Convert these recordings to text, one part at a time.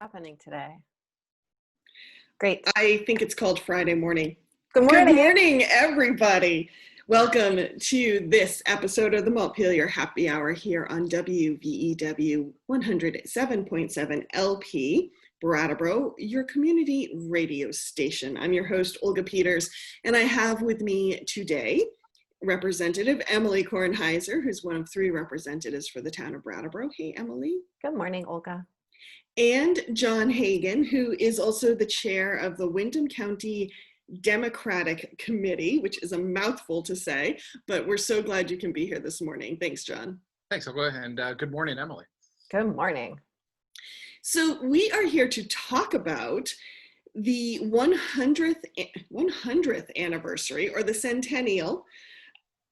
Happening today. Great. I think it's called Friday morning. Good morning. Good morning, everybody. Welcome to this episode of the Montpelier Happy Hour here on WVEW 107.7 LP, Brattleboro, your community radio station. I'm your host, Olga Peters, and I have with me today Representative Emily Kornheiser, who's one of three representatives for the town of Brattleboro. Hey, Emily. Good morning, Olga. And John Hagen, who is also the chair of the Windham County Democratic Committee, which is a mouthful to say, but we're so glad you can be here this morning. Thanks, John. Thanks, Olga, and good morning, Emily. Good morning. So we are here to talk about the 100th anniversary, or the centennial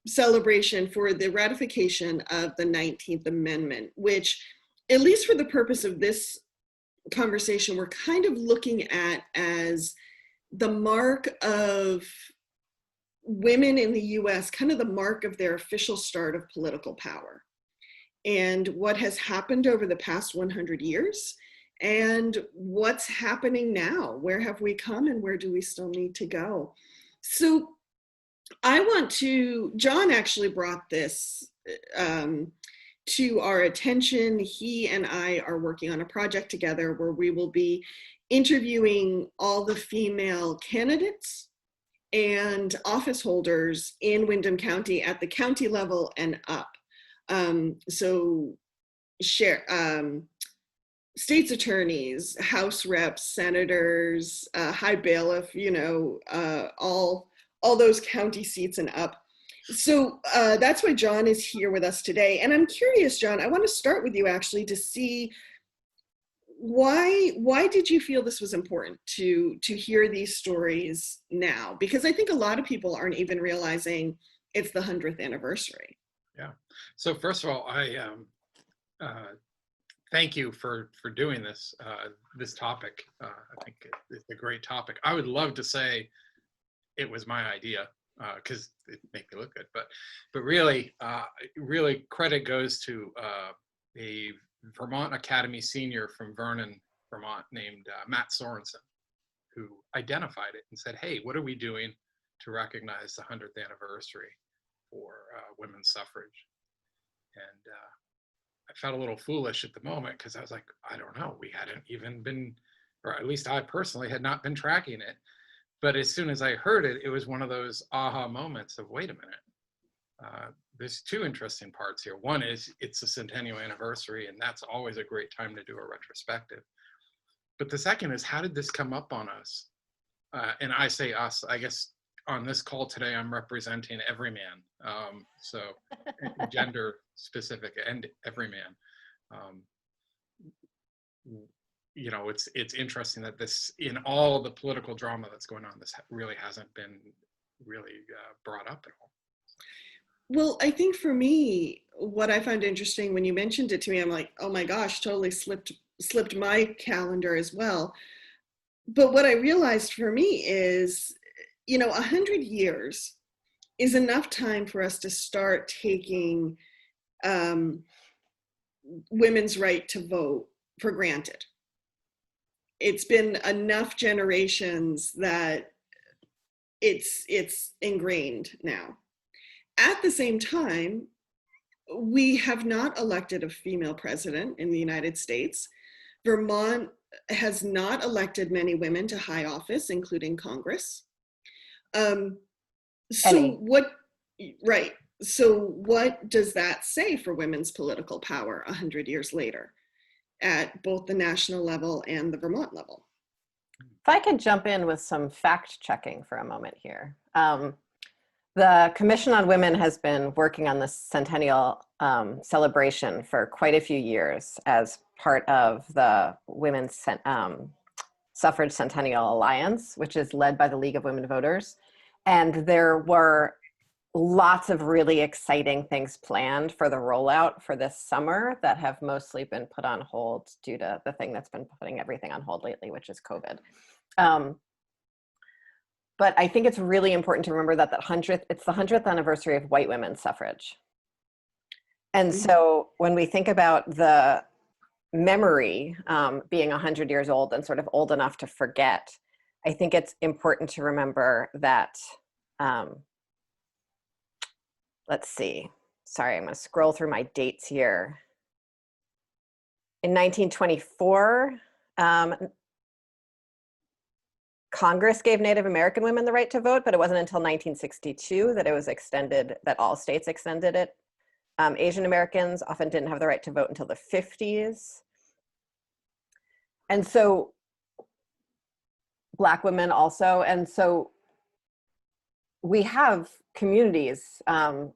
celebration for the ratification of the 19th Amendment, which, at least for the purpose of this conversation, we're kind of looking at as the mark of women in the US, kind of the mark of their official start of political power, and what has happened over the past 100 years and what's happening now. Where have we come and where do we still need to go? So John actually brought this to our attention. He and I are working on a project together where we will be interviewing all the female candidates and office holders in Windham County at the county level and up. State's attorneys, House reps, senators, high bailiff, all those county seats and up. So that's why John is here with us today. And I'm curious, John, I want to start with you actually to see why did you feel this was important to hear these stories now? Because I think a lot of people aren't even realizing it's the 100th anniversary. Yeah. So first of all, I thank you for doing this topic. I think it's a great topic. I would love to say it was my idea, because it make me look good, but really credit goes to a Vermont Academy senior from Vernon, Vermont, named Matt Sorensen, who identified it and said, "Hey, what are we doing to recognize the 100th anniversary for women's suffrage?" And I felt a little foolish at the moment because I was like, I don't know, we hadn't even been, or at least I personally had not been tracking it. But as soon as I heard it, it was one of those aha moments of, wait a minute, there's two interesting parts here. One is it's a centennial anniversary, and that's always a great time to do a retrospective. But the second is, how did this come up on us? And I say us, I guess on this call today, I'm representing every man. So gender specific and every man. It's interesting that this, in all the political drama that's going on, this really hasn't been brought up at all. Well, I think for me, what I found interesting when you mentioned it to me, I'm like, oh my gosh, totally slipped my calendar as well. But what I realized for me is, 100 years is enough time for us to start taking women's right to vote for granted. It's been enough generations that it's ingrained now. At the same time, we have not elected a female president in the United States. Vermont has not elected many women to high office, including Congress. So what does that say for women's political power 100 years later at both the national level and the Vermont level? If I could jump in with some fact checking for a moment here. The Commission on Women has been working on this centennial celebration for quite a few years as part of the Women's Suffrage Centennial Alliance, which is led by the League of Women Voters. And there were lots of really exciting things planned for the rollout for this summer that have mostly been put on hold due to the thing that's been putting everything on hold lately, which is COVID. But I think it's really important to remember that it's the 100th anniversary of white women's suffrage. And so when we think about the memory being 100 years old and sort of old enough to forget, I think it's important to remember that, let's see, sorry, I'm going to scroll through my dates here. In 1924, Congress gave Native American women the right to vote, but it wasn't until 1962 that it was extended, that all states extended it. Asian Americans often didn't have the right to vote until the 50s. And so Black women also. And so we have communities and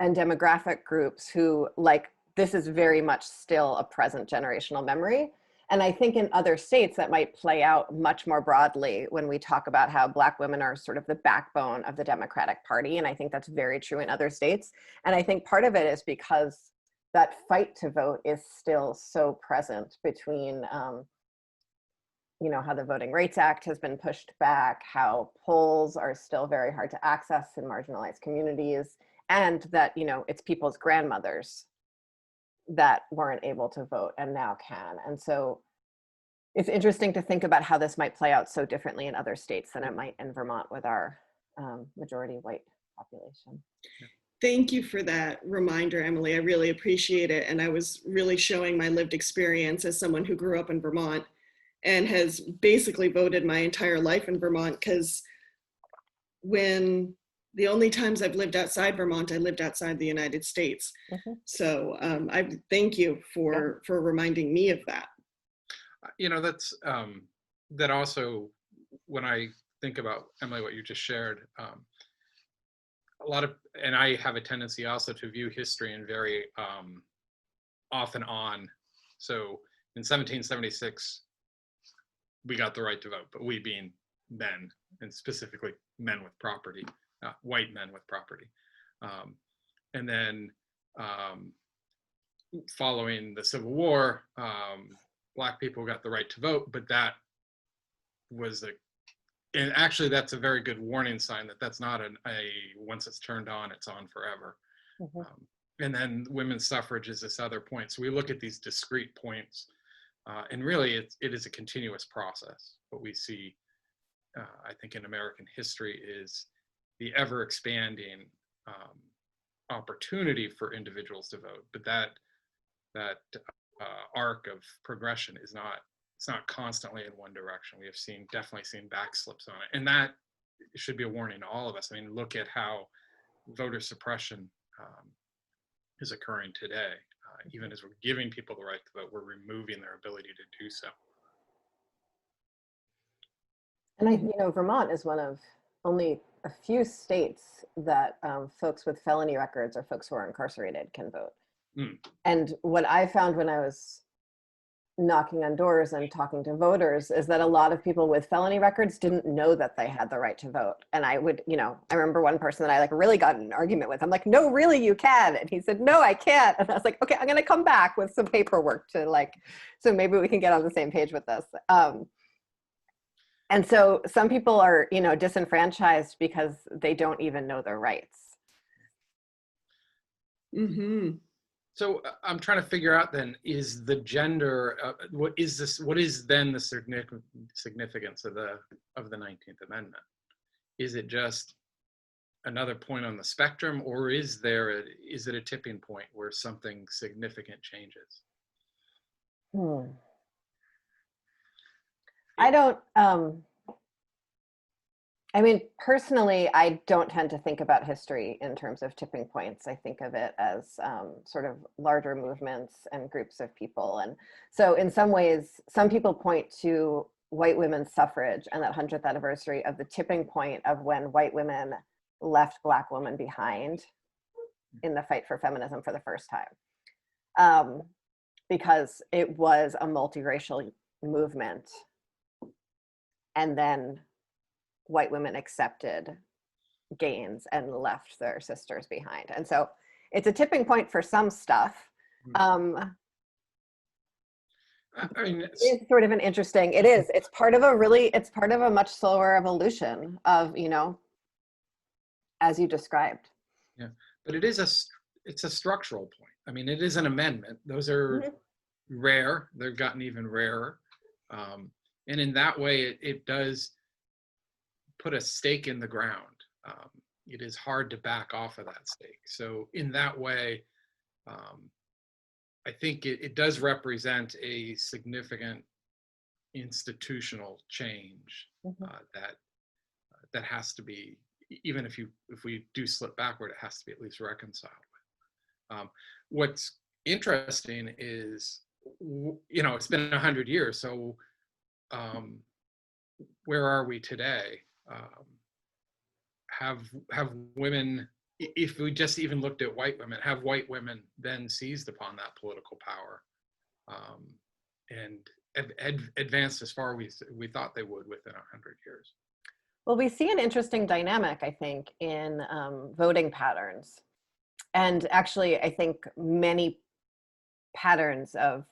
demographic groups who, like, this is very much still a present generational memory. And I think in other states that might play out much more broadly when we talk about how Black women are sort of the backbone of the Democratic Party. And I think that's very true in other states. And I think part of it is because that fight to vote is still so present between, you know, how the Voting Rights Act has been pushed back, how polls are still very hard to access in marginalized communities, and that, you know, it's people's grandmothers that weren't able to vote and now can. And so it's interesting to think about how this might play out so differently in other states than it might in Vermont with our majority white population. Thank you for that reminder, Emily. I really appreciate it. And I was really showing my lived experience as someone who grew up in Vermont and has basically voted my entire life in Vermont, because when the only times I've lived outside Vermont, I lived outside the United States. Mm-hmm. So I thank you for reminding me of that. You know, that's that also, when I think about, Emily, what you just shared, a lot of, and I have a tendency also to view history in very off and on. So in 1776, we got the right to vote, but we being men, and specifically men with property. White men with property. And then following the Civil War, Black people got the right to vote, but that was and actually that's a very good warning sign that that's not once it's turned on, it's on forever. Mm-hmm. And then women's suffrage is this other point. So we look at these discrete points, and really it is a continuous process. What we see, I think, in American history is the ever expanding opportunity for individuals to vote, but that arc of progression is not constantly in one direction. We have definitely seen backslips on it, and that should be a warning to all of us. I mean, look at how voter suppression is occurring today. Even as we're giving people the right to vote, we're removing their ability to do so. And Vermont is one of only a few states that folks with felony records or folks who are incarcerated can vote. Mm. And what I found when I was knocking on doors and talking to voters is that a lot of people with felony records didn't know that they had the right to vote. And I would, I remember one person that I really got in an argument with. I'm like, no, really, you can. And he said, no, I can't. And I was like, okay, I'm going to come back with some paperwork to so maybe we can get on the same page with this. And so some people are, disenfranchised because they don't even know their rights. Mm-hmm. So I'm trying to figure out then, is the gender, what is then the significance of the 19th Amendment? Is it just another point on the spectrum, or is it a tipping point where something significant changes? I don't, personally, I don't tend to think about history in terms of tipping points. I think of it as sort of larger movements and groups of people. And so in some ways, some people point to white women's suffrage and that 100th anniversary of the tipping point of when white women left Black women behind in the fight for feminism for the first time. Because it was a multiracial movement. And then white women accepted gains and left their sisters behind. And so it's a tipping point for some stuff. It's sort of an interesting, it's part of a much slower evolution of, as you described. Yeah, but it's a structural point. I mean, it is an amendment. Those are, rare. They've gotten even rarer. And in that way, it does put a stake in the ground. It is hard to back off of that stake. So in that way, I think it does represent a significant institutional change that has to be, even if we do slip backward, it has to be at least reconciled with. What's interesting is, it's been 100 years, so where are we today? Have women, if we just even looked at white women, have white women then seized upon that political power and advanced as far as we thought they would within 100 years? Well, we see an interesting dynamic, I think, in voting patterns. And actually, I think many patterns of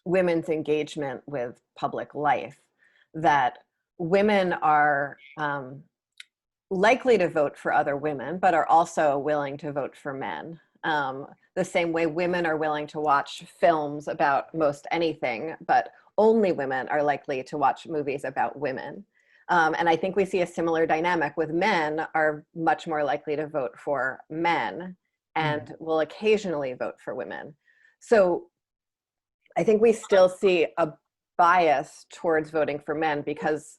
women's engagement with public life, that women are likely to vote for other women, but are also willing to vote for men. The same way women are willing to watch films about most anything, but only women are likely to watch movies about women. And I think we see a similar dynamic with men are much more likely to vote for men and will occasionally vote for women. So I think we still see a bias towards voting for men because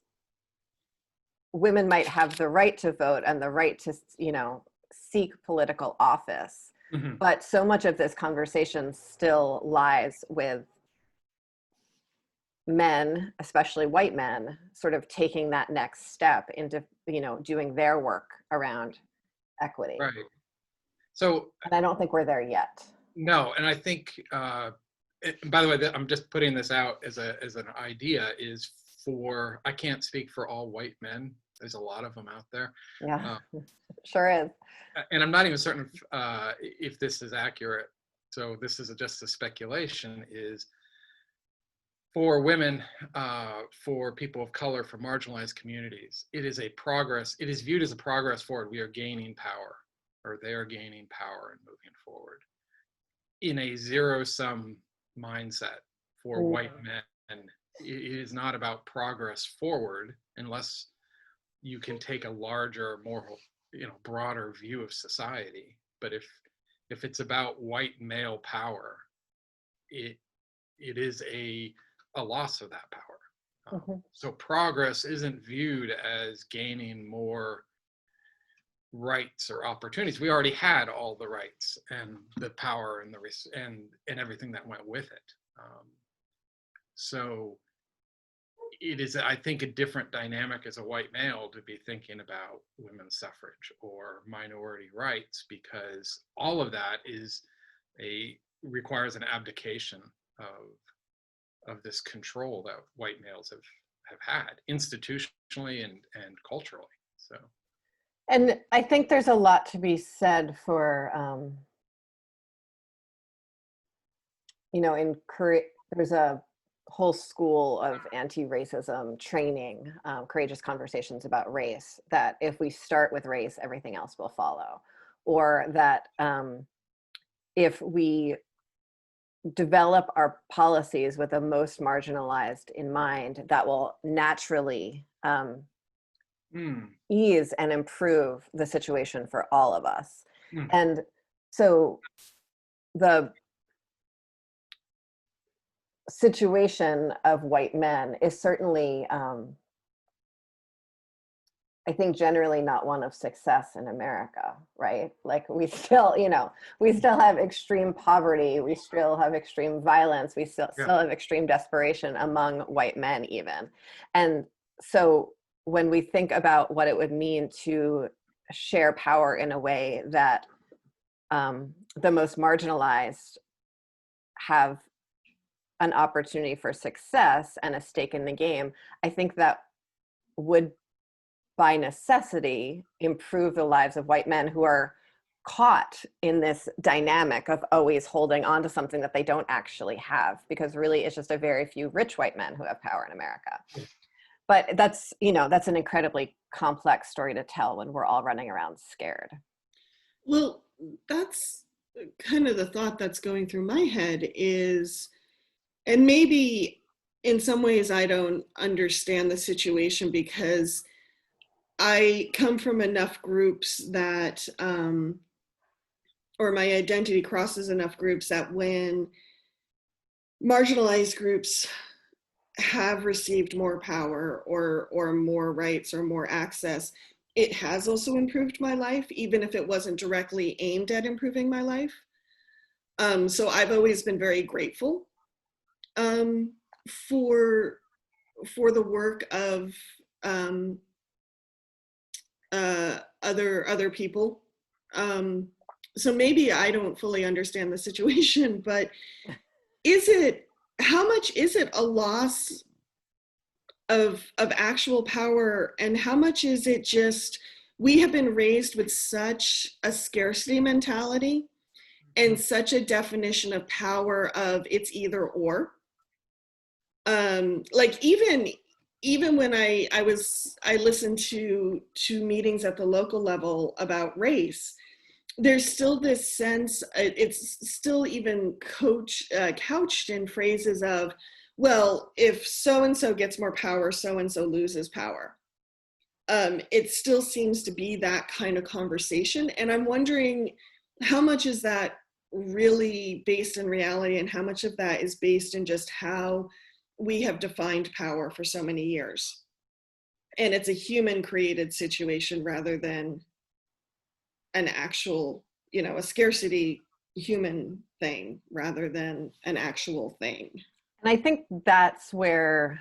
women might have the right to vote and the right to, seek political office. But so much of this conversation still lies with men, especially white men, sort of taking that next step into, doing their work around equity. Right. So, and I don't think we're there yet. No, and I think, by the way, I'm just putting this out as an idea, is I can't speak for all white men. There's a lot of them out there. Yeah, sure is. And I'm not even certain if this is accurate. So this is just a speculation, is for women, for people of color, for marginalized communities, it is viewed as a progress forward. We are gaining power, or they are gaining power and moving forward in a zero-sum mindset for white men. It is not about progress forward unless you can take a larger, more, broader view of society. But if it's about white male power, it is a loss of that power. So progress isn't viewed as gaining more rights or opportunities. We already had all the rights and the power and and everything that went with it. So it is, I think, a different dynamic as a white male to be thinking about women's suffrage or minority rights, because all of that requires an abdication of this control that white males have had institutionally and culturally. So, and I think there's a lot to be said for there's a whole school of anti-racism training, courageous conversations about race, that if we start with race, everything else will follow. Or that if we develop our policies with the most marginalized in mind, that will naturally ease and improve the situation for all of us. And so the situation of white men is certainly, I think, generally not one of success in America, right? Like we still have extreme poverty, we still have extreme violence, we still have extreme desperation among white men even. And so when we think about what it would mean to share power in a way that the most marginalized have an opportunity for success and a stake in the game, I think that would, by necessity, improve the lives of white men who are caught in this dynamic of always holding on to something that they don't actually have, because really it's just a very few rich white men who have power in America. But that's an incredibly complex story to tell when we're all running around scared. Well, that's kind of the thought that's going through my head is, and maybe in some ways I don't understand the situation because I come from enough groups that, or my identity crosses enough groups that when marginalized groups have received more power or more rights or more access, it has also improved my life, even if it wasn't directly aimed at improving my life. So I've always been very grateful for the work of other people. So maybe I don't fully understand the situation, but how much is it a loss of actual power, and how much is it just we have been raised with such a scarcity mentality and such a definition of power of it's either or. Like even when I listened to meetings at the local level about race, there's still this sense, it's still even couched in phrases of, well, if so-and-so gets more power, so-and-so loses power. It still seems to be that kind of conversation. And I'm wondering how much is that really based in reality, and how much of that is based in just how we have defined power for so many years. And it's a human created situation rather than an actual, a scarcity human thing rather than an actual thing. And I think that's where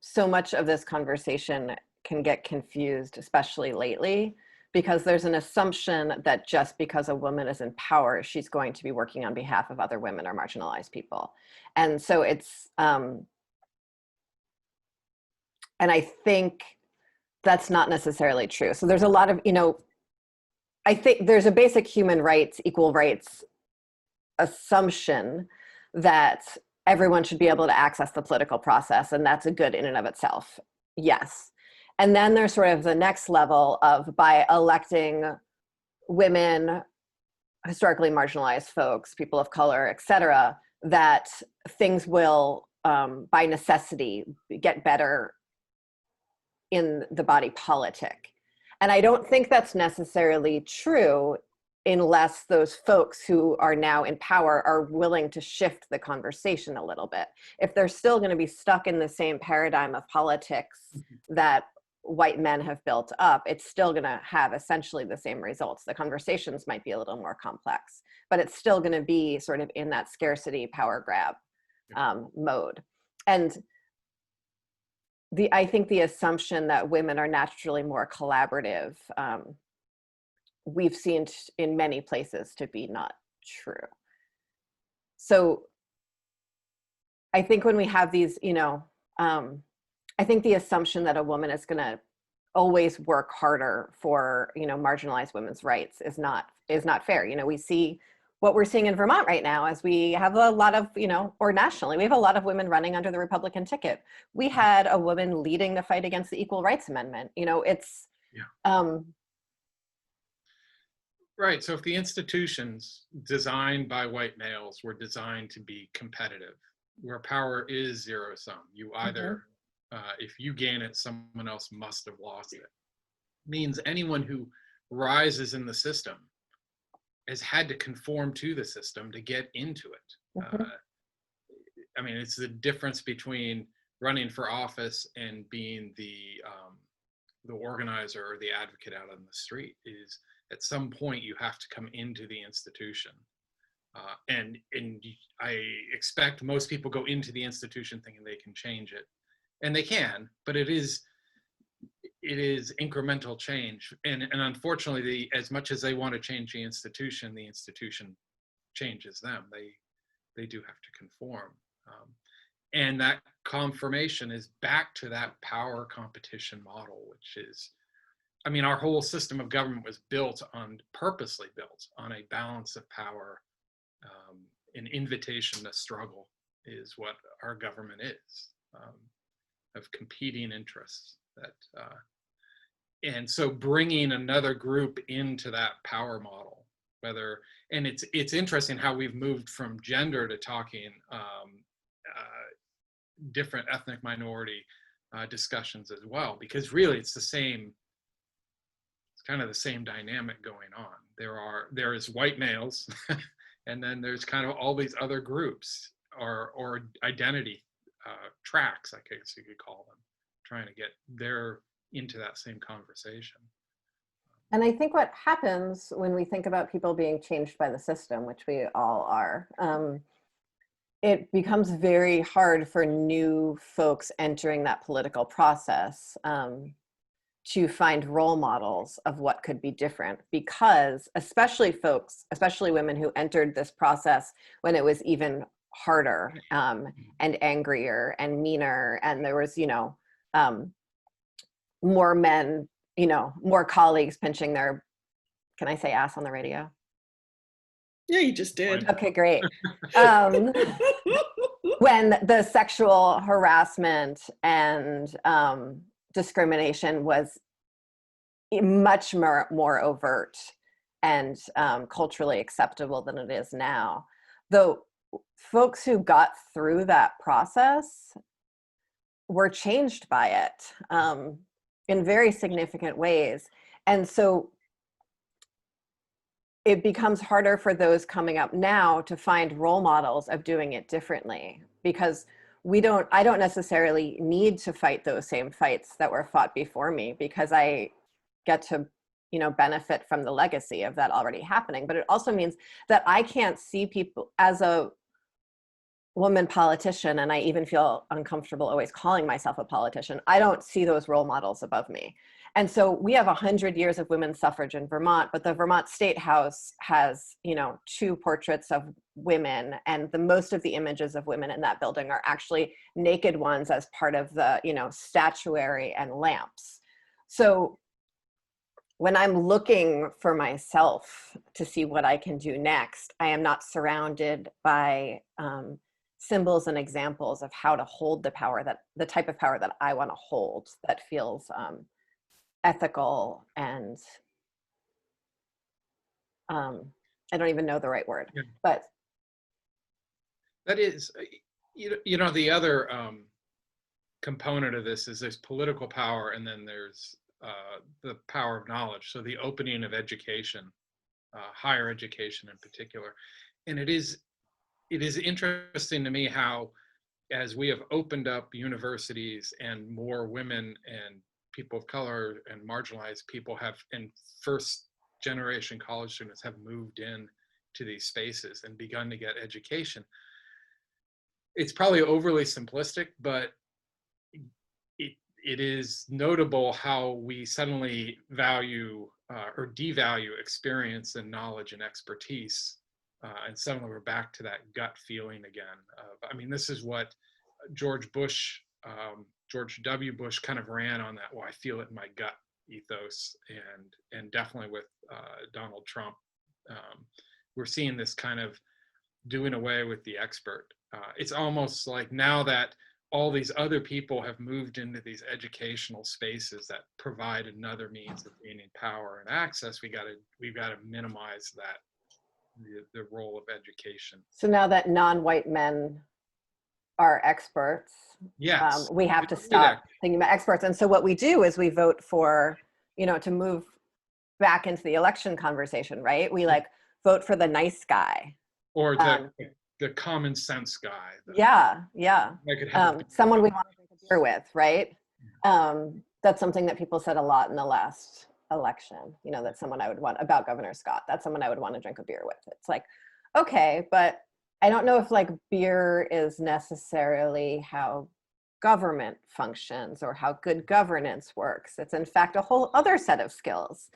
so much of this conversation can get confused, especially lately, because there's an assumption that just because a woman is in power, she's going to be working on behalf of other women or marginalized people. And so it's, and I think that's not necessarily true. So there's a lot of, I think there's a basic human rights, equal rights assumption that everyone should be able to access the political process, and that's a good in and of itself. Yes. And then there's sort of the next level of, by electing women, historically marginalized folks, people of color, et cetera, that things will, by necessity, get better in the body politic. And I don't think that's necessarily true unless those folks who are now in power are willing to shift the conversation a little bit. If they're still going to be stuck in the same paradigm of politics that white men have built up, it's still going to have essentially the same results. The conversations might be a little more complex, but it's still going to be sort of in that scarcity power grab mode. And I think the assumption that women are naturally more collaborative, we've seen in many places to be not true. So I think when we have these, I think the assumption that a woman is going to always work harder for, marginalized women's rights is not fair. We see what we're seeing in Vermont right now as we have a lot of, or nationally, we have a lot of women running under the Republican ticket. We had a woman leading the fight against the Equal Rights Amendment. It's, right. So if the institutions designed by white males were designed to be competitive, where power is zero sum, you either, if you gain it, someone else must have lost it, means anyone who rises in the system has had to conform to the system to get into it. I mean, it's the difference between running for office and being the organizer or the advocate out on the street. Is at some point you have to come into the institution, and I expect most people go into the institution thinking they can change it, and they can, but it is incremental change. And unfortunately, as much as they want to change the institution changes them. They do have to conform. And that conformation is back to that power competition model, which is, I mean, our whole system of government was purposely built on a balance of power. An invitation to struggle is what our government is, of competing interests. And so bringing another group into that power model whether, and it's interesting how we've moved from gender to talking different ethnic minority discussions as well, because really it's kind of the same dynamic going on. There is white males and then there's kind of all these other groups or identity tracks, I guess you could call them, trying to get into that same conversation. And I think what happens when we think about people being changed by the system, which we all are, it becomes very hard for new folks entering that political process to find role models of what could be different, because especially women who entered this process when it was even harder and angrier and meaner, and there was, more men, more colleagues pinching their, can I say ass on the radio? Yeah, you just did. Okay, great. When the sexual harassment and discrimination was much more overt and culturally acceptable than it is now. Though folks who got through that process were changed by it in very significant ways. And so it becomes harder for those coming up now to find role models of doing it differently, because I don't necessarily need to fight those same fights that were fought before me, because I get to, benefit from the legacy of that already happening. But it also means that I can't see people as a woman politician, and I even feel uncomfortable always calling myself a politician. I don't see those role models above me. And so we have 100 years of women's suffrage in Vermont, but the Vermont State House has, 2 portraits of women, and most of the images of women in that building are actually naked ones as part of the, statuary and lamps. So when I'm looking for myself to see what I can do next, I am not surrounded by symbols and examples of how to hold the type of power that I want to hold, that feels ethical and I don't even know the right word, Yeah. but That is, the other component of this is there's political power, and then there's the power of knowledge. So the opening of education, higher education in particular. And it is interesting to me how, as we have opened up universities and more women and people of color and marginalized people and first generation college students have moved in to these spaces and begun to get education. It's probably overly simplistic, but it is notable how we suddenly value or devalue experience and knowledge and expertise. And suddenly we're back to that gut feeling again. This is what George W. Bush kind of ran on, that, well, I feel it in my gut ethos, and definitely with Donald Trump. We're seeing this kind of doing away with the expert. It's almost like now that all these other people have moved into these educational spaces that provide another means of gaining power and access, we've got to minimize that, the role of education. So now that non-white men are experts, yes, we have to stop thinking about experts. And so what we do is we vote for, to move back into the election conversation, right? We vote for the nice guy. Or the common sense guy. Yeah. Someone we want to drink a beer with, right? That's something that people said a lot in the last election, that's someone I would want, about Governor Scott. That's someone I would want to drink a beer with. It's like, okay, but I don't know if beer is necessarily how government functions or how good governance works. It's in fact a whole other set of skills.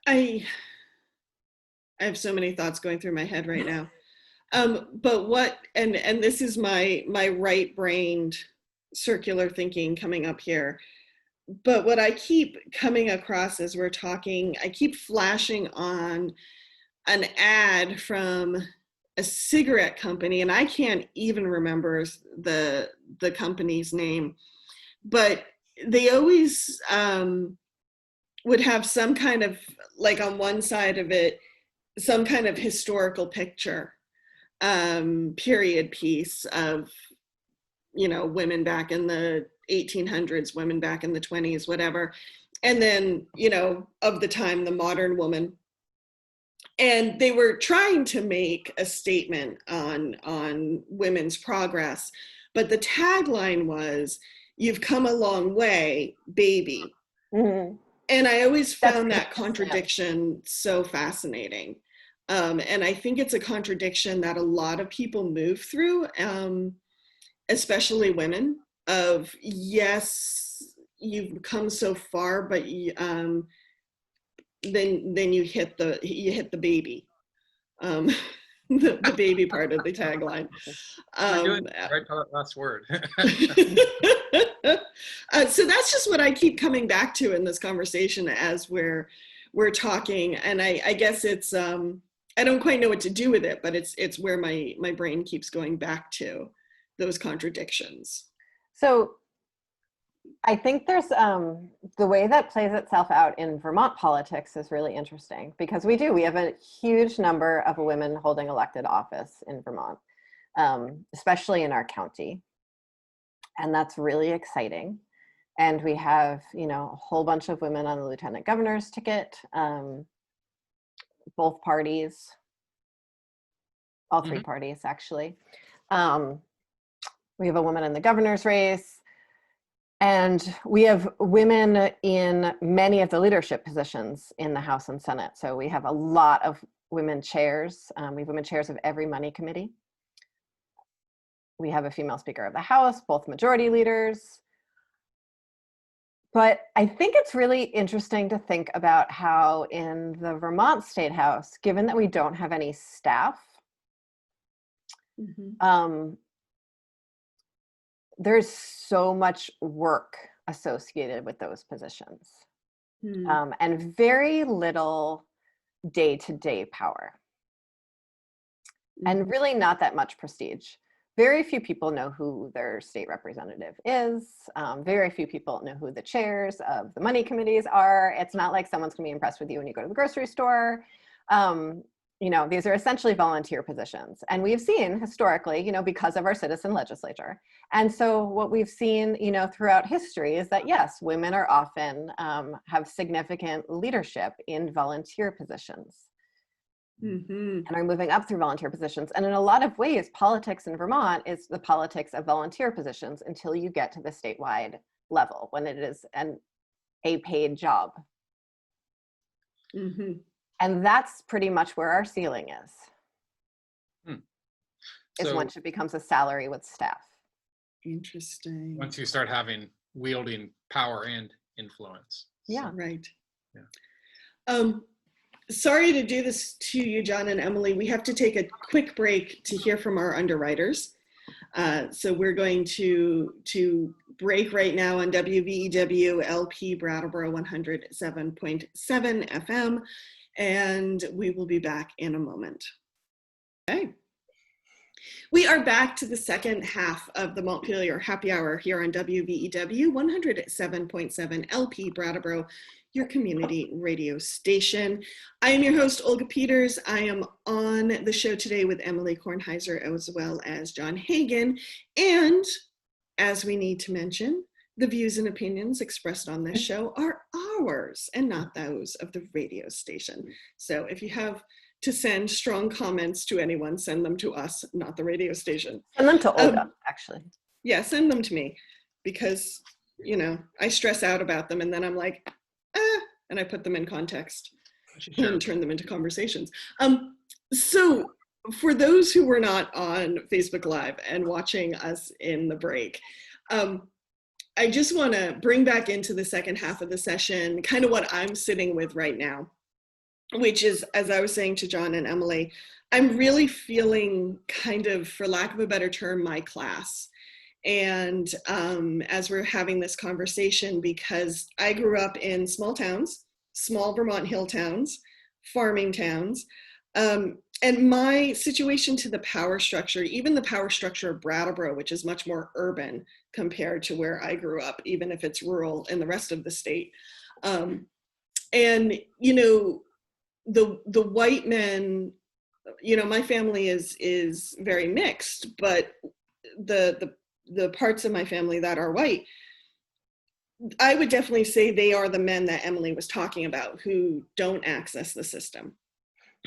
I have so many thoughts going through my head right now. But what, and this is my right-brained circular thinking coming up here. But what I keep coming across as we're talking, I keep flashing on an ad from a cigarette company, and I can't even remember the company's name, but they always would have some kind of, like on one side of it, some kind of historical picture, period piece of, you know, women back in the 1800s, women back in the 20s, whatever. And then, you know, of the time, the modern woman. And they were trying to make a statement on women's progress, but the tagline was, "You've come a long way, baby." Mhm. And I always found That's that contradiction so fascinating. And I think it's a contradiction that a lot of people move through, especially women, of, yes, you've come so far, but then you hit the baby, um, the baby part of the tagline. You're doing right to that last word. So that's just what I keep coming back to in this conversation as we're talking, and I guess it's I don't quite know what to do with it, but it's where my brain keeps going back to those contradictions. So I think there's the way that plays itself out in Vermont politics is really interesting, because we have a huge number of women holding elected office in Vermont, especially in our county. And that's really exciting. And we have, you know, a whole bunch of women on the lieutenant governor's ticket, both parties, all three parties actually. We have a woman in the governor's race, and we have women in many of the leadership positions in the House and Senate. So we have a lot of women chairs. We have women chairs of every money committee. We have a female Speaker of the House, both majority leaders. But I think it's really interesting to think about how in the Vermont State House, given that we don't have any staff, there's so much work associated with those positions, and very little day-to-day power, and really not that much prestige. Very few people know who their state representative is. Very few people know who the chairs of the money committees are. It's not like someone's gonna be impressed with you when you go to the grocery store. You know, these are essentially volunteer positions. And we've seen historically, you know, because of our citizen legislature. And so what we've seen, you know, throughout history is that, yes, women are often have significant leadership in volunteer positions. And are moving up through volunteer positions. And in a lot of ways, politics in Vermont is the politics of volunteer positions until you get to the statewide level, when it is a paid job. And that's pretty much where our ceiling is. Is So once it becomes a salary with staff. Interesting. once you start wielding power and influence. Yeah. Right. Yeah. Sorry to do this to you, John and Emily. We have to take a quick break to hear from our underwriters. So we're going to break right now on WVEW LP Brattleboro 107.7 FM, and we will be back in a moment. Okay. We are back to the second half of the Montpelier Happy Hour here on WVEW 107.7 LP Brattleboro, your community radio station. I am your host, Olga Peters. I am on the show today with Emily Kornheiser as well as John Hagen. And as we need to mention, the views and opinions expressed on this show are ours and not those of the radio station. So if you have to send strong comments to anyone, send them to us, not the radio station. Send them to Olga, actually. Yeah, send them to me, because, you know, I stress out about them and then I'm like, and I put them in context and turn them into conversations. So for those who were not on Facebook Live and watching us in the break, I just want to bring back into the second half of the session kind of what I'm sitting with right now, which is, as I was saying to John and Emily, I'm really feeling kind of, for lack of a better term, my class. And as we're having this conversation, because I grew up in small towns, small Vermont hill towns, farming towns, and my situation to the power structure, even the power structure of Brattleboro, which is much more urban, compared to where I grew up, even if it's rural in the rest of the state. And, you know, the white men, you know, my family is very mixed, but the parts of my family that are white, I would definitely say they are the men that Emily was talking about, who don't access the system,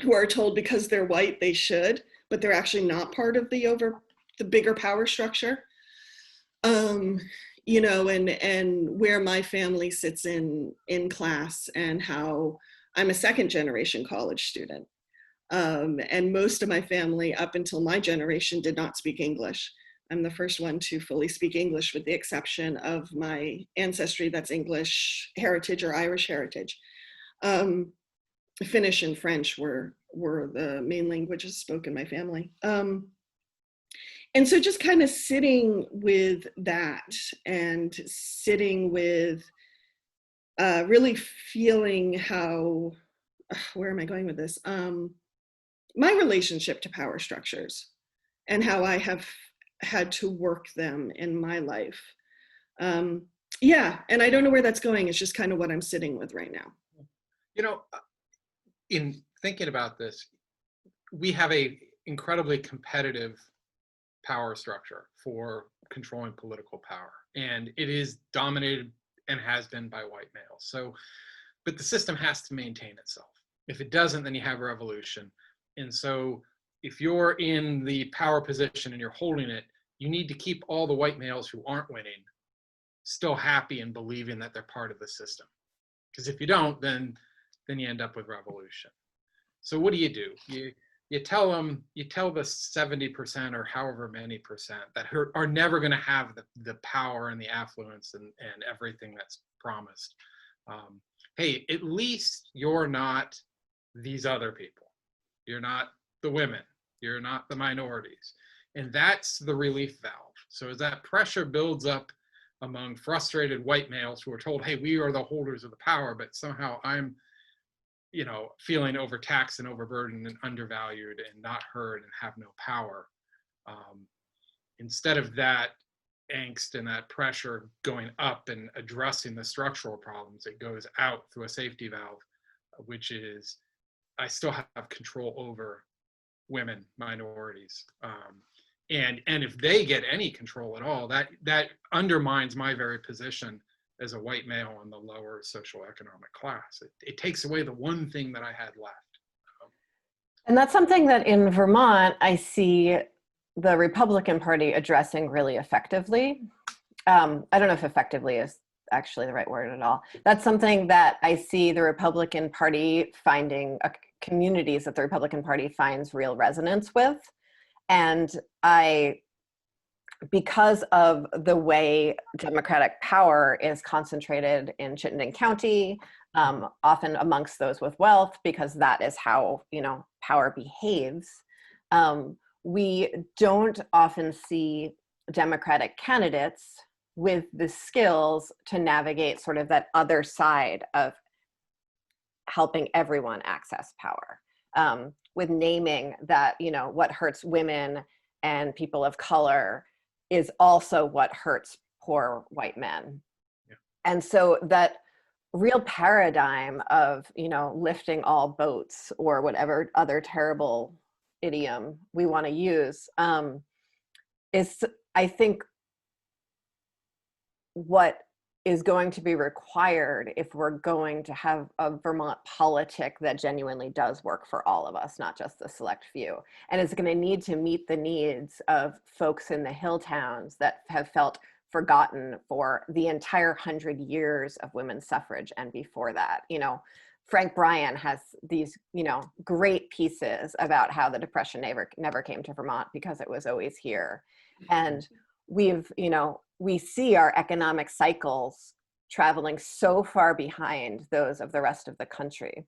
who are told because they're white they should, but they're actually not part of the bigger power structure. You know, and where my family sits in class, and how I'm a second generation college student. And most of my family up until my generation did not speak English. I'm the first one to fully speak English, with the exception of my ancestry that's English heritage or Irish heritage. Finnish and French were the main languages spoken in my family. And so just kind of sitting with that, and sitting with really feeling how, where am I going with this? My relationship to power structures, and how I have had to work them in my life. Yeah, and I don't know where that's going. It's just kind of what I'm sitting with right now. You know, in thinking about this, we have a incredibly competitive power structure for controlling political power, and it is dominated and has been by white males. So, but the system has to maintain itself. If it doesn't, then you have a revolution. And so if you're in the power position and you're holding it, you need to keep all the white males who aren't winning still happy and believing that they're part of the system. Because if you don't, then you end up with revolution. So what do? You tell them, you tell the 70% or however many percent that are never going to have the power and the affluence and everything that's promised. Hey, at least you're not these other people. You're not the women. You're not the minorities. And that's the relief valve. So as that pressure builds up among frustrated white males who are told, hey, we are the holders of the power, but somehow I'm, you know, feeling overtaxed and overburdened and undervalued and not heard and have no power. Instead of that angst and that pressure going up and addressing the structural problems, it goes out through a safety valve, which is, I still have control over women, minorities. And if they get any control at all, that undermines my very position as a white male in the lower socioeconomic class. It takes away the one thing that I had left. And that's something that in Vermont, I see the Republican Party addressing really effectively. I don't know if effectively is actually the right word at all. That's something that I see the Republican Party finding, communities that the Republican Party finds real resonance with. And because of the way Democratic power is concentrated in Chittenden County, often amongst those with wealth, because that is how, you know, power behaves, we don't often see Democratic candidates with the skills to navigate sort of that other side of helping everyone access power, with naming that, you know, what hurts women and people of color is also what hurts poor white men. Yeah. And so that real paradigm of, you know, lifting all boats, or whatever other terrible idiom we want to use, is, I think, what is going to be required if we're going to have a Vermont politic that genuinely does work for all of us, not just the select few. And it's going to need to meet the needs of folks in the hill towns that have felt forgotten for the entire 100 years of women's suffrage and before that. You know, Frank Bryan has these, you know, great pieces about how the Depression never came to Vermont because it was always here. And we've, you know, we see our economic cycles traveling so far behind those of the rest of the country.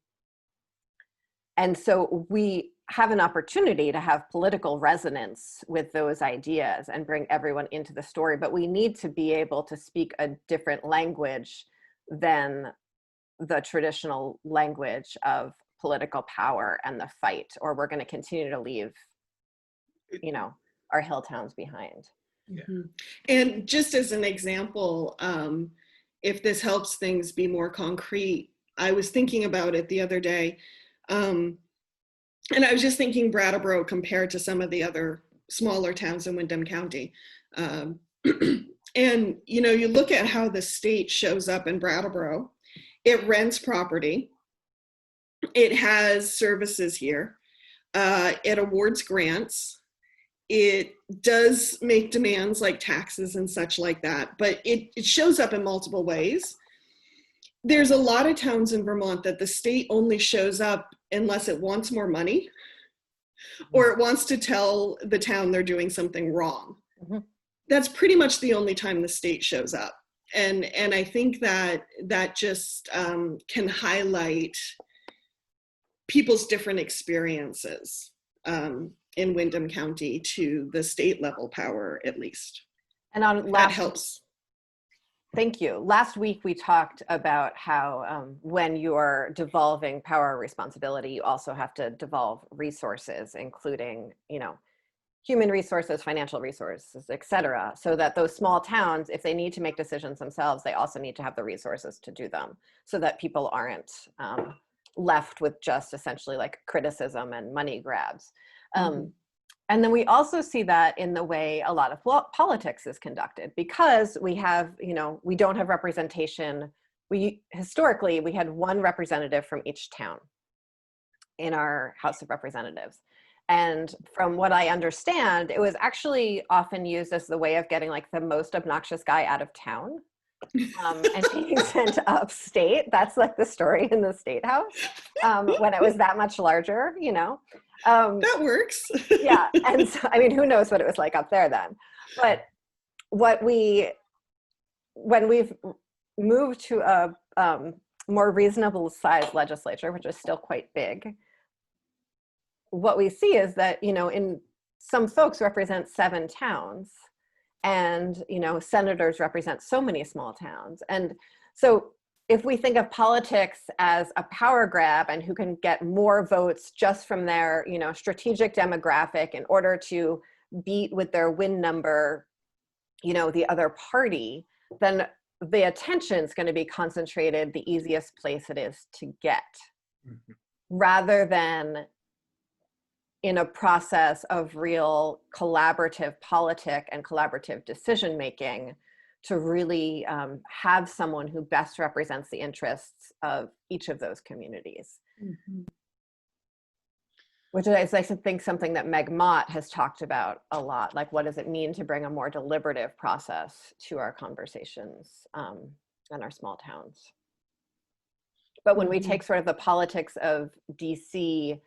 And so we have an opportunity to have political resonance with those ideas and bring everyone into the story, but we need to be able to speak a different language than the traditional language of political power and the fight, or we're going to continue to leave, you know, our hill towns behind. Yeah. Mhm. And just as an example, if this helps things be more concrete, I was thinking about it the other day, and I was just thinking Brattleboro compared to some of the other smaller towns in Windham County. Um, and you look at how the state shows up in Brattleboro. It rents property. It has services here. It awards grants. It does make demands like taxes and such like that, but it shows up in multiple ways. There's a lot of towns in Vermont that the state only shows up unless it wants more money or it wants to tell the town they're doing something wrong. Mm-hmm. That's pretty much the only time the state shows up. And I think that just can highlight people's different experiences in Windham County to the state level power, at least. And on that helps. Thank you. Last week, we talked about how when you're devolving power responsibility, you also have to devolve resources, including, human resources, financial resources, et cetera, so that those small towns, if they need to make decisions themselves, they also need to have the resources to do them so that people aren't left with just essentially like criticism and money grabs. And then we also see that in the way a lot of politics is conducted, because we have, we don't have representation. Historically, we had one representative from each town in our House of Representatives. And from what I understand, it was actually often used as the way of getting like the most obnoxious guy out of town and being sent upstate. That's like the story in the State House when it was that much larger, that works. Yeah. And so, I mean, who knows what it was like up there then. But when we've moved to a more reasonable sized legislature, which is still quite big, what we see is that, in some folks represent 7 towns, and, senators represent so many small towns. And so if we think of politics as a power grab and who can get more votes just from their, strategic demographic in order to beat with their win number, the other party, then the attention is going to be concentrated the easiest place it is to get, rather than in a process of real collaborative politic and collaborative decision making to really have someone who best represents the interests of each of those communities. Which is, I think, something that Meg Mott has talked about a lot. Like, what does it mean to bring a more deliberative process to our conversations in our small towns? But when we take sort of the politics of DC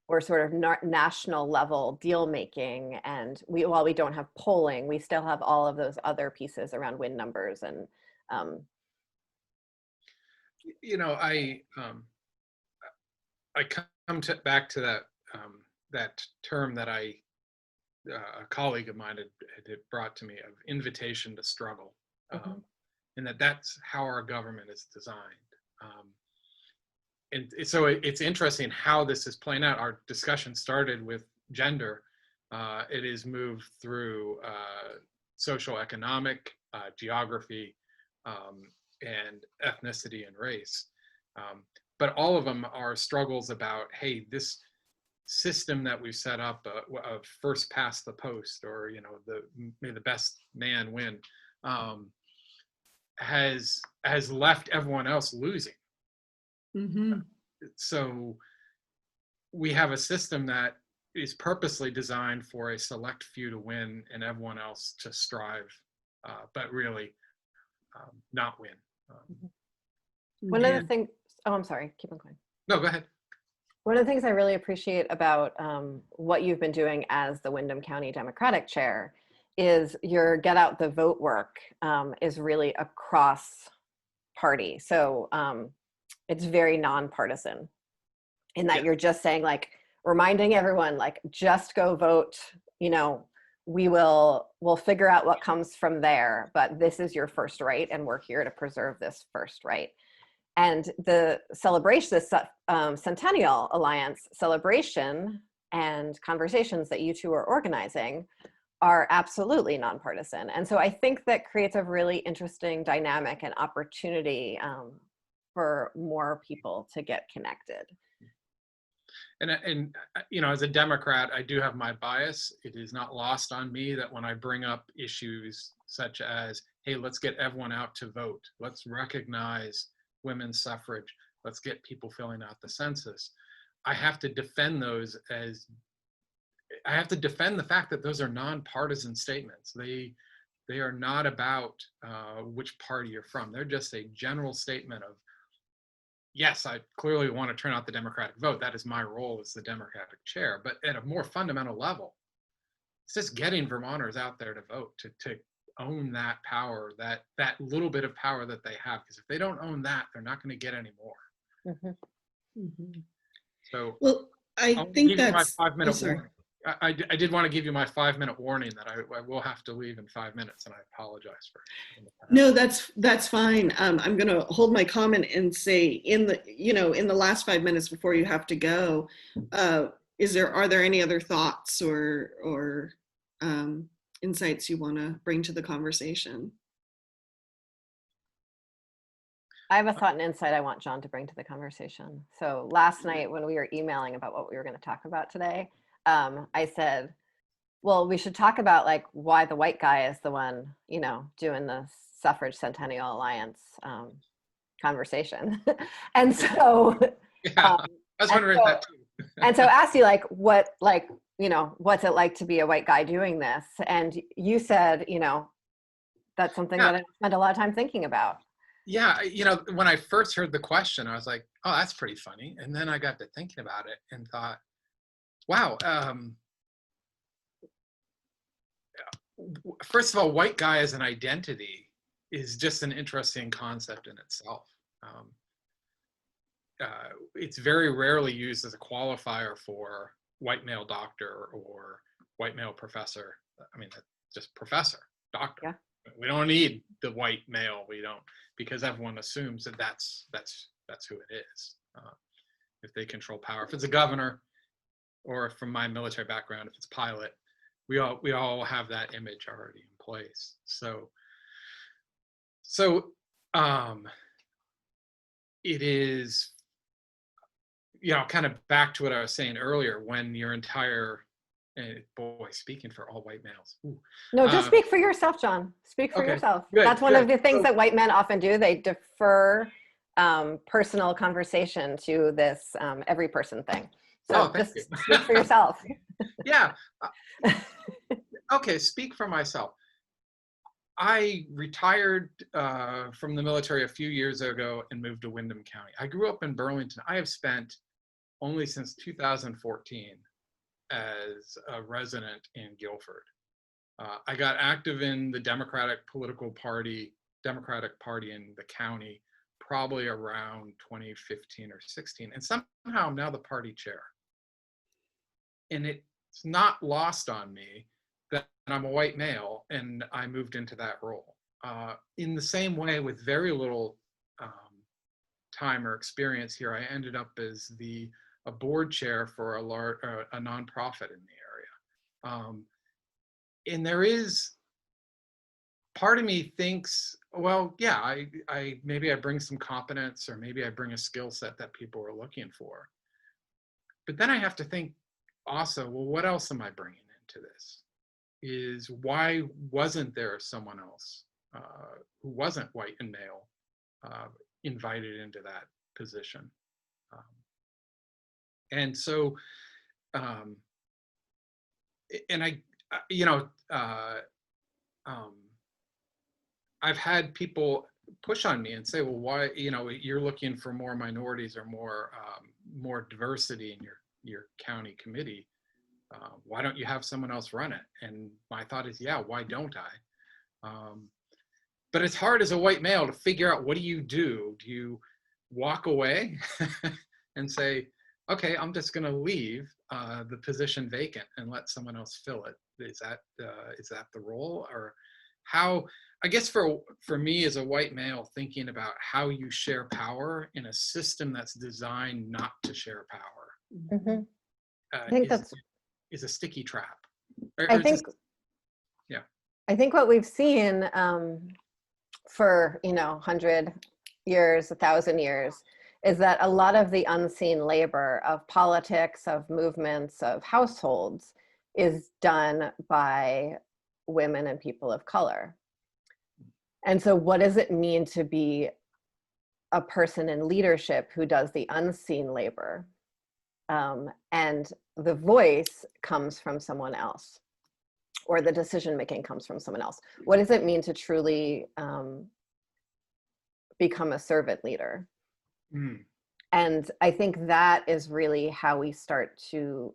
or sort of national level deal making, and while we don't have polling, we still have all of those other pieces around win numbers and I come back to that that term that a colleague of mine had brought to me, of invitation to struggle, and that's how our government is designed. And so it's interesting how this is playing out. Our discussion started with gender. It is moved through social, economic, geography, and ethnicity and race. But all of them are struggles about, hey, this system that we've set up of first past the post, or may the best man win, has left everyone else losing. So we have a system that is purposely designed for a select few to win and everyone else to strive, but really not win. One of the things, I'm sorry, keep on going. No, go ahead. One of the things I really appreciate about what you've been doing as the Windham County Democratic Chair is your get out the vote work is really across party. So it's very nonpartisan in that you're just saying, like, reminding everyone, like, just go vote, we'll figure out what comes from there, but this is your first right, and we're here to preserve this first right. And the celebration, this Centennial Alliance celebration and conversations that you two are organizing are absolutely nonpartisan. And so I think that creates a really interesting dynamic and opportunity for more people to get connected. And you know, as a Democrat, I do have my bias. It is not lost on me that when I bring up issues such as, hey, let's get everyone out to vote, let's recognize women's suffrage, let's get people filling out the census, I have to defend those as, I have to defend the fact that those are nonpartisan statements. They are not about which party you're from. They're just a general statement of, yes, I clearly want to turn out the Democratic vote. That is my role as the Democratic chair. But at a more fundamental level, it's just getting Vermonters out there to vote, to own that power, that little bit of power that they have. Because if they don't own that, they're not going to get any more. Mm-hmm. Mm-hmm. So, Well, I I'll think give you my that's 5-minute warning. I did want to give you my 5-minute warning that I will have to leave in 5 minutes, and I apologize for. No, that's fine. I'm going to hold my comment and say in the last 5 minutes before you have to go, are there any other thoughts or insights you want to bring to the conversation? I have a thought and insight I want John to bring to the conversation. So last night when we were emailing about what we were going to talk about today, I said, well, we should talk about like why the white guy is the one, doing the Suffrage Centennial Alliance conversation. And so, Yeah, I was wondering that too. And so I asked you what's it like to be a white guy doing this? And you said, that's something that I spent a lot of time thinking about. Yeah, when I first heard the question, I was like, oh, that's pretty funny. And then I got to thinking about it and thought, wow, first of all, white guy as an identity is just an interesting concept in itself. It's very rarely used as a qualifier for white male doctor or white male professor. I mean, just professor, doctor. Yeah. We don't need the white male. We don't, because everyone assumes that that's who it is. If they control power, if it's a governor, or from my military background, if it's pilot, we all have that image already in place. So it is, kind of back to what I was saying earlier, when your entire, boy, speaking for all white males. Ooh. No, just speak for yourself, John. Speak for yourself. Good, That's one of the things that white men often do. They defer personal conversation to this every person thing. So just speak for yourself. Yeah. Okay, speak for myself. I retired from the military a few years ago and moved to Windham County. I grew up in Burlington. I have spent only since 2014 as a resident in Guilford. I got active in the Democratic Party in the county probably around 2015 or 16. And somehow I'm now the party chair. And it's not lost on me that I'm a white male and I moved into that role. In the same way, with very little time or experience here, I ended up as a board chair for a nonprofit in the area. And there is, part of me thinks, well, yeah, I maybe I bring some competence, or maybe I bring a skill set that people are looking for. But then I have to think also, well, what else am I bringing into this? Why wasn't there someone else who wasn't white and male invited into that position? And so, and I've had people push on me and say, well, why, you're looking for more minorities or more diversity in your county committee. Why don't you have someone else run it? And my thought is, yeah, why don't I? But it's hard as a white male to figure out, what do you do? Do you walk away and say, okay, I'm just going to leave the position vacant and let someone else fill it? Is that the role? Or how, I guess for me as a white male, thinking about how you share power in a system that's designed not to share power. Mm-hmm. I think that's, is a sticky trap. I It's think, yeah. I think what we've seen for, 100 years, 1,000 years, is that a lot of the unseen labor of politics, of movements, of households is done by women and people of color. And so what does it mean to be a person in leadership who does the unseen labor? And the voice comes from someone else, or the decision making comes from someone else. What does it mean to truly become a servant leader? Mm. And I think that is really how we start to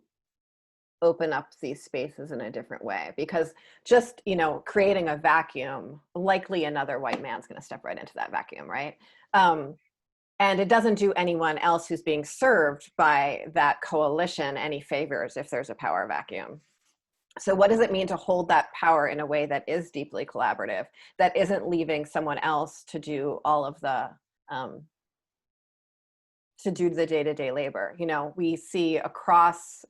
open up these spaces in a different way, because just, creating a vacuum, likely another white man's going to step right into that vacuum, right? And it doesn't do anyone else who's being served by that coalition any favors if there's a power vacuum. So what does it mean to hold that power in a way that is deeply collaborative, that isn't leaving someone else to do all of the day-to-day labor? We see across,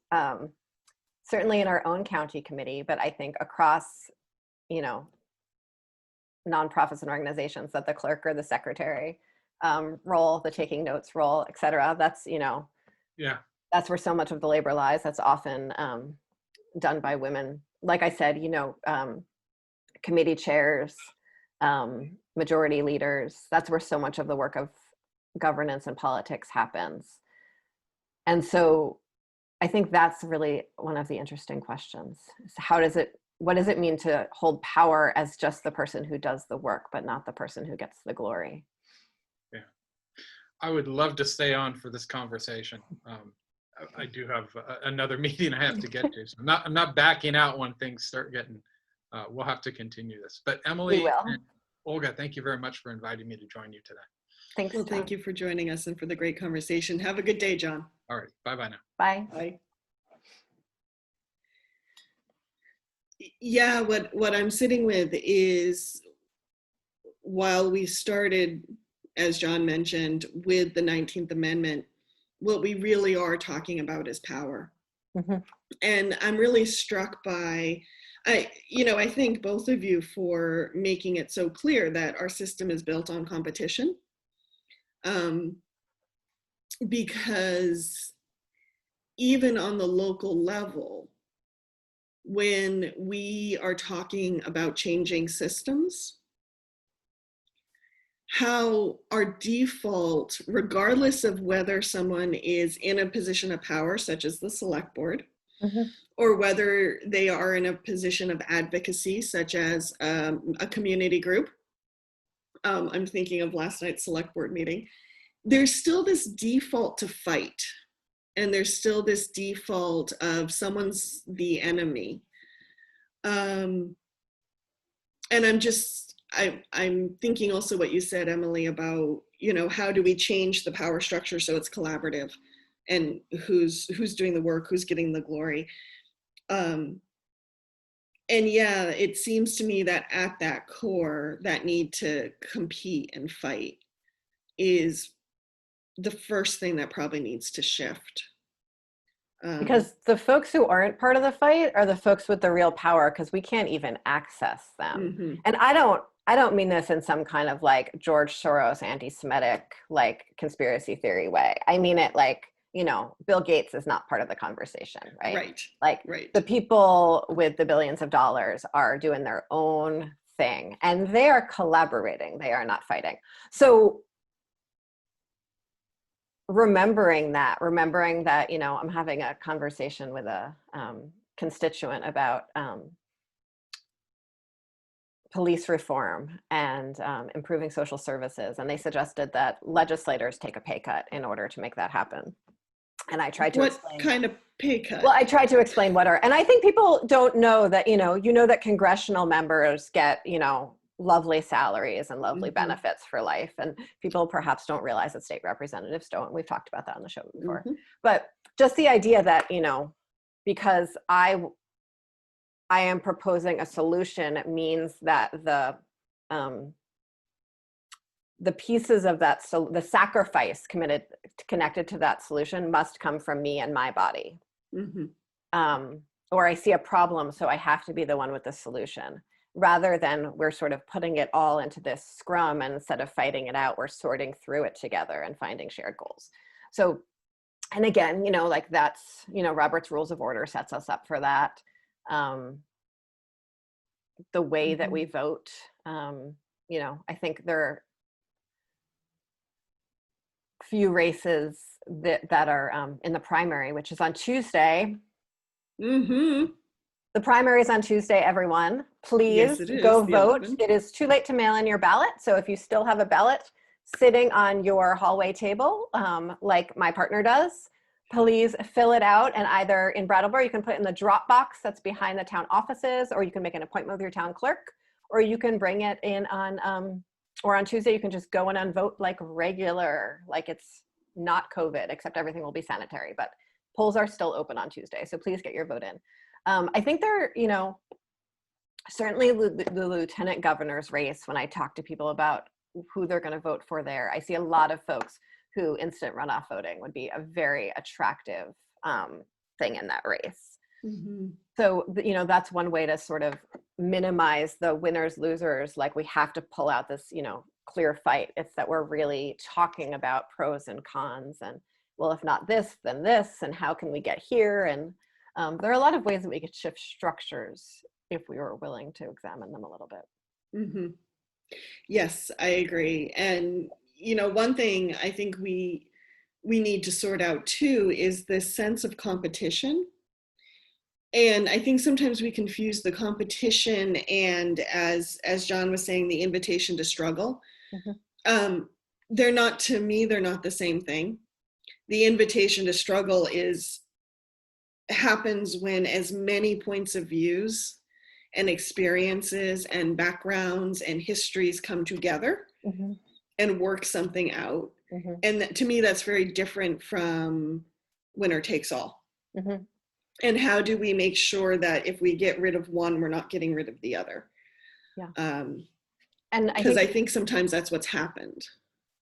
certainly in our own county committee, but I think across, nonprofits and organizations, that the clerk or the secretary role, the taking notes role, et cetera, that's, Yeah. that's where so much of the labor lies. That's often done by women. Like I said, committee chairs, majority leaders, that's where so much of the work of governance and politics happens. And so I think that's really one of the interesting questions. What does it mean to hold power as just the person who does the work, but not the person who gets the glory? Yeah. I would love to stay on for this conversation. I do have another meeting I have to get to, so I'm not backing out when things start getting, we'll have to continue this. But Emily and Olga, thank you very much for inviting me to join you today. Thanks. Well, thank you for joining us and for the great conversation. Have a good day, John. All right. Bye-bye now. Bye. Bye. Yeah, what I'm sitting with is, while we started, as John mentioned, with the 19th Amendment, what we really are talking about is power. Mm-hmm. And I'm really struck by, I thank both of you for making it so clear that our system is built on competition. Because even on the local level, when we are talking about changing systems, how our default, regardless of whether someone is in a position of power, such as the select board, Mm-hmm. or whether they are in a position of advocacy, such as a community group. I'm thinking of last night's select board meeting. There's still this default to fight. And there's still this default of someone's the enemy. And I'm thinking also what you said, Emily, about, how do we change the power structure so it's collaborative, and who's doing the work, who's getting the glory. And yeah, it seems to me that at that core, that need to compete and fight is the first thing that probably needs to shift. Because the folks who aren't part of the fight are the folks with the real power, because we can't even access them. Mm-hmm. And I don't mean this in some kind of like George Soros anti-Semitic like conspiracy theory way. I mean it like, Bill Gates is not part of the conversation, right? Right. Like Right. the people with the billions of dollars are doing their own thing, and they are collaborating. They are not fighting. So remembering that, I'm having a conversation with a constituent about police reform and improving social services. And they suggested that legislators take a pay cut in order to make that happen. And I tried to explain. What kind of pay cut? Well, I tried to explain and I think people don't know that, that congressional members get, lovely salaries and lovely Mm-hmm. benefits for life. And people perhaps don't realize that state representatives don't. We've talked about that on the show before. Mm-hmm. But just the idea that, because I am proposing a solution means that the pieces of that, so the sacrifice connected to that solution must come from me and my body. Mhm. Or I see a problem, so I have to be the one with the solution, rather than we're sort of putting it all into this scrum, and instead of fighting it out, we're sorting through it together and finding shared goals. So, and again, like that's, Robert's Rules of Order sets us up for that. The way that we vote, I think there are few races that are in the primary, which is on Tuesday. Mm-hmm. The primary is on Tuesday, everyone. Please Yes, it is, go the vote. 11th. It is too late to mail in your ballot. So if you still have a ballot sitting on your hallway table, like my partner does, please fill it out, and either in Brattleboro, you can put it in the drop box that's behind the town offices, or you can make an appointment with your town clerk, or you can bring it in or on Tuesday, you can just go in and vote like regular, like it's not COVID, except everything will be sanitary, but polls are still open on Tuesday. So please get your vote in. I think there, certainly the lieutenant governor's race, when I talk to people about who they're going to vote for there, I see a lot of folks who instant runoff voting would be a very attractive thing in that race. Mm-hmm. So, that's one way to sort of minimize the winners, losers, like we have to pull out this, clear fight. It's that we're really talking about pros and cons, and well, if not this, then this, and how can we get here? And there are a lot of ways that we could shift structures if we were willing to examine them a little bit. Mm-hmm. Yes, I agree. And, one thing I think we need to sort out too is this sense of competition. And I think sometimes we confuse the competition and, as John was saying, the invitation to struggle. Mm-hmm. They're not, to me, they're not the same thing. The invitation to struggle happens when as many points of views and experiences and backgrounds and histories come together Mm-hmm. and work something out. Mm-hmm. And to me, that's very different from winner takes all. Mm-hmm. And how do we make sure that if we get rid of one, we're not getting rid of the other? Yeah. And because I think sometimes that's what's happened.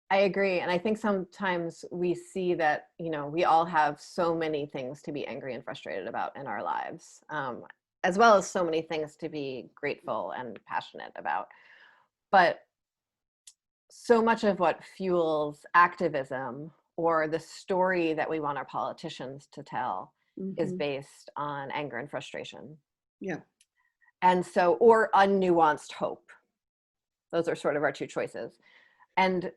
I agree. And I think sometimes we see that, we all have so many things to be angry and frustrated about in our lives, as well as so many things to be grateful and passionate about. But so much of what fuels activism or the story that we want our politicians to tell is based on anger and frustration. Yeah. And so, or unnuanced hope. Those are sort of our two choices. And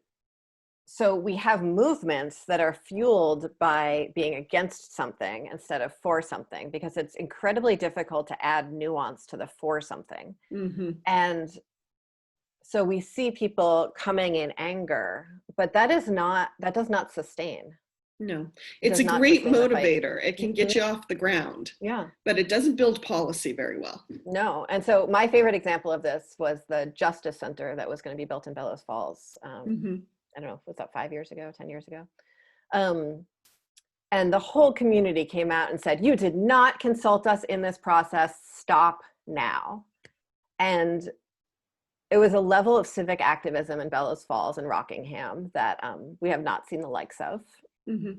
so we have movements that are fueled by being against something instead of for something, because it's incredibly difficult to add nuance to the for something. Mm-hmm. And so we see people coming in anger, but that does not sustain. No, it's a great motivator. It can get you off the ground. Yeah. But it doesn't build policy very well. No. And so my favorite example of this was the Justice Center that was going to be built in Bellows Falls. I don't know, was that 5 years ago, 10 years ago? And the whole community came out and said, you did not consult us in this process. Stop now. And it was a level of civic activism in Bellows Falls and Rockingham that we have not seen the likes of. Mm-hmm.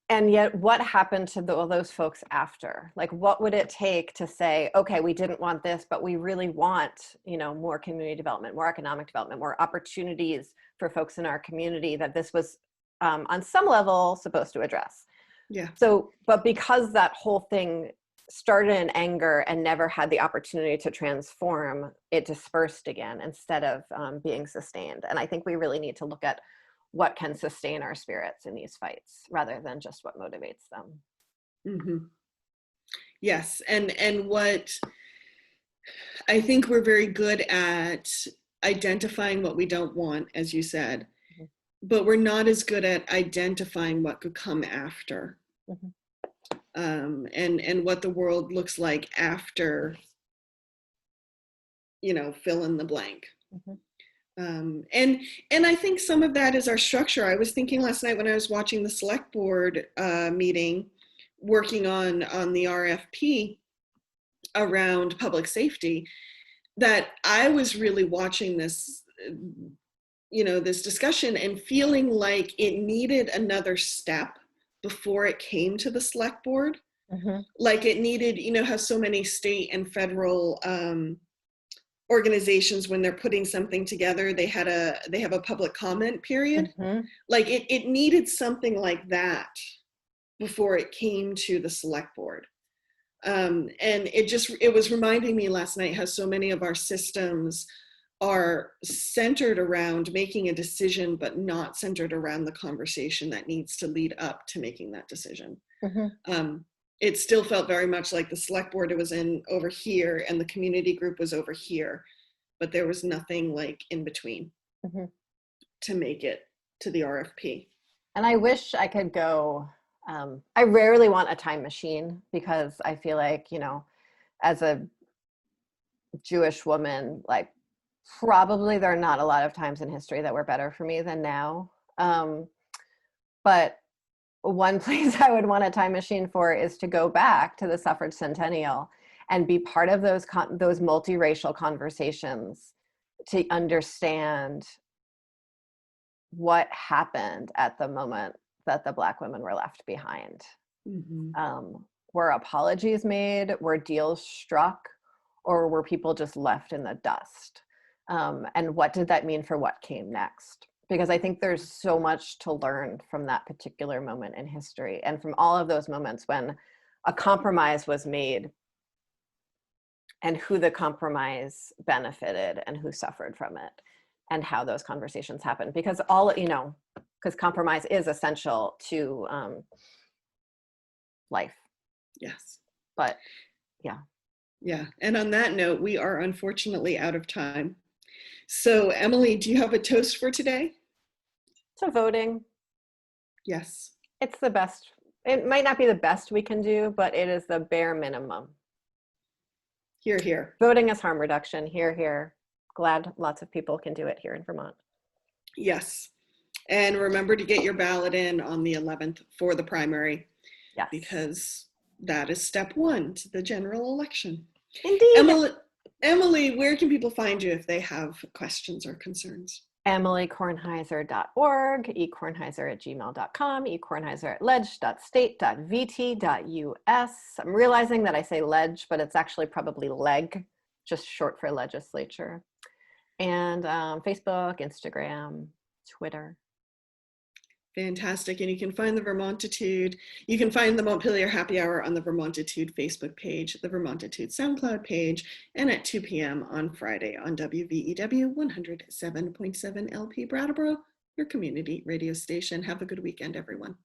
And yet what happened to all those folks after? Like, what would it take to say, okay, we didn't want this, but we really want, more community development, more economic development, more opportunities for folks in our community that this was on some level supposed to address. Yeah. So, but because that whole thing started in anger and never had the opportunity to transform, it dispersed again instead of being sustained. And I think we really need to look at what can sustain our spirits in these fights rather than just what motivates them. Mm-hmm. Yes. And what I think we're very good at identifying what we don't want, as you said, but we're not as good at identifying what could come after. And what the world looks like after, fill in the blank. And I think some of that is our structure. I was thinking last night when I was watching the select board meeting, working on the RFP around public safety, that I was really watching this, this discussion and feeling like it needed another step before it came to the select board. Mm-hmm. Like it needed, you know how so many state and federal organizations, when they're putting something together, they have a public comment period. Mm-hmm. Like it needed something like that before it came to the select board. And it was reminding me last night how so many of our systems are centered around making a decision, but not centered around the conversation that needs to lead up to making that decision. Mm-hmm. It still felt very much like the select board was in over here and the community group was over here, but there was nothing like in between Mm-hmm. to make it to the RFP. And I wish I could go, I rarely want a time machine because I feel like, you know, as a Jewish woman, like probably there are not a lot of times in history that were better for me than now. But one place I would want a time machine for is to go back to the suffrage centennial and be part of those multiracial conversations to understand what happened at the moment that the Black women were left behind. Mm-hmm. Were apologies made? Were deals struck? Or were people just left in the dust? And what did that mean for what came next? Because I think there's so much to learn from that particular moment in history and from all of those moments when a compromise was made and who the compromise benefited and who suffered from it and how those conversations happened. Because because compromise is essential to life. Yes. But yeah. Yeah. And on that note, we are unfortunately out of time. So Emily, do you have a toast for today? So voting. Yes. It's the best. It might not be the best we can do, but it is the bare minimum. Hear, hear. Voting is harm reduction. Hear, hear. Glad lots of people can do it here in Vermont. Yes. And remember to get your ballot in on the 11th for the primary. Yes. Because that is step one to the general election. Indeed. Emily, where can people find you if they have questions or concerns? EmilyKornheiser.org, ekornheiser@gmail.com, ekornheiser@ledge.state.vt.us. I'm realizing that I say ledge, but it's actually probably leg, just short for legislature. And Facebook, Instagram, Twitter. Fantastic. And you can find the Vermontitude. You can find the Montpelier Happy Hour on the Vermontitude Facebook page, the Vermontitude SoundCloud page, and at 2 p.m. on Friday on WVEW 107.7 LP Brattleboro, your community radio station. Have a good weekend, everyone.